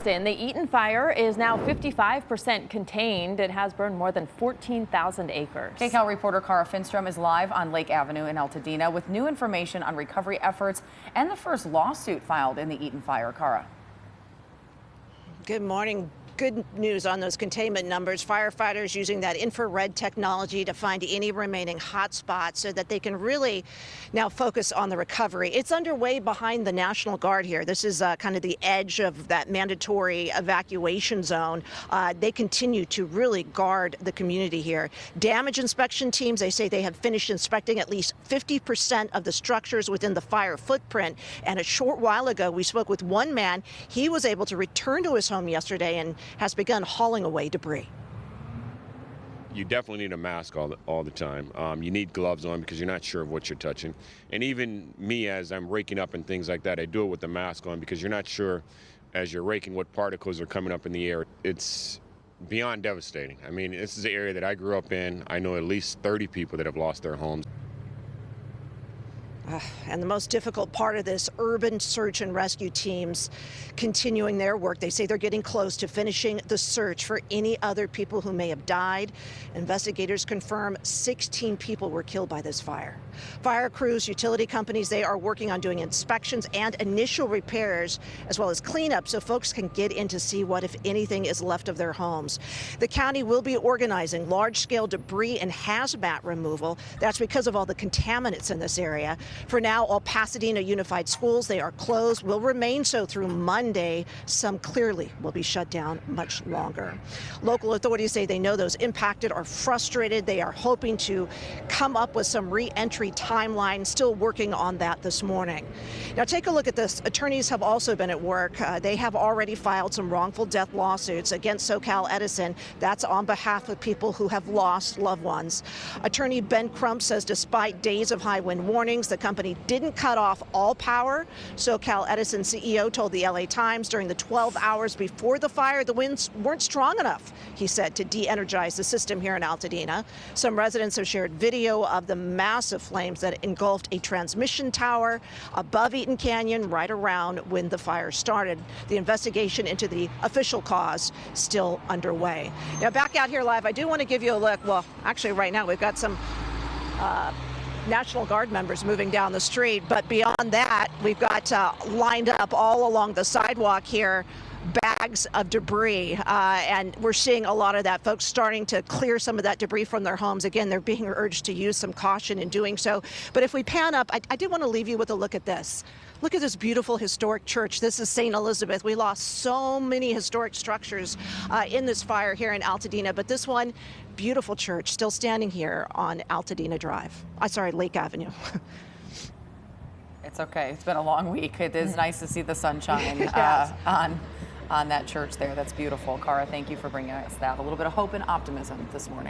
Boston, the Eaton Fire is now 55% contained. It has burned more than 14,000 acres. KCAL reporter Cara Finstrom is live on Lake Avenue in Altadena with new information on recovery efforts and the first lawsuit filed in the Eaton Fire. Cara. Good morning. Good news on those containment numbers. Firefighters using that infrared technology to find any remaining hot spots so that they can really now focus on the recovery. It's underway behind the National Guard here. This is kind of the edge of that mandatory evacuation zone. They continue to really guard the community here. Damage inspection teams, they say they have finished inspecting at least 50% of the structures within the fire footprint. And a short while ago, we spoke with one man. He was able to return to his home yesterday and has begun hauling away debris. You definitely need a mask all the time. You need gloves on because you're not sure of what you're touching. And even me, as I'm raking up and things like that, I do it with the mask on because you're not sure as you're raking what particles are coming up in the air. It's beyond devastating. I mean, this is an area that I grew up in. I know at least 30 people that have lost their homes. And the most difficult part of this, urban search and rescue teams continuing their work. They say they're getting close to finishing the search for any other people who may have died. Investigators confirm 16 people were killed by this fire. Fire crews, utility companies, they are working on doing inspections and initial repairs, as well as cleanup, so folks can get in to see what, if anything, is left of their homes. The county will be organizing large-scale debris and hazmat removal. That's because of all the contaminants in this area. For now, all Pasadena Unified Schools, they are closed, will remain so through Monday. Some clearly will be shut down much longer. Local authorities say they know those impacted are frustrated. They are hoping to come up with some re-entry timeline, still working on that this morning. Now take a look at this. Attorneys have also been at work. They have already filed some wrongful death lawsuits against SoCal Edison. That's on behalf of people who have lost loved ones. Attorney Ben Crump says despite days of high wind warnings, the company didn't cut off all power. SoCal Edison CEO told the LA Times during the 12 hours before the fire, the winds weren't strong enough, he said, to de-energize the system here in Altadena. Some residents have shared video of the massive flames that engulfed a transmission tower above Eaton Canyon right around when the fire started. The investigation into the official cause still underway. Now back out here live, I do want to give you a look. Well, actually right now we've got some National Guard members moving down the street, but beyond that, we've got lined up all along the sidewalk here bags of debris, and we're seeing a lot of that. Folks starting to clear some of that debris from their homes. Again, they're being urged to use some caution in doing so. But if we pan up, I did want to leave you with a look at this. Look at this beautiful historic church. This is St. Elizabeth. We lost so many historic structures in this fire here in Altadena, but this one, beautiful church, still standing here on Altadena Drive. Lake Avenue. It's okay. It's been a long week. It is nice to see the sunshine Yes. on that church there. That's beautiful. Cara, thank you for bringing us that. A little bit of hope and optimism this morning.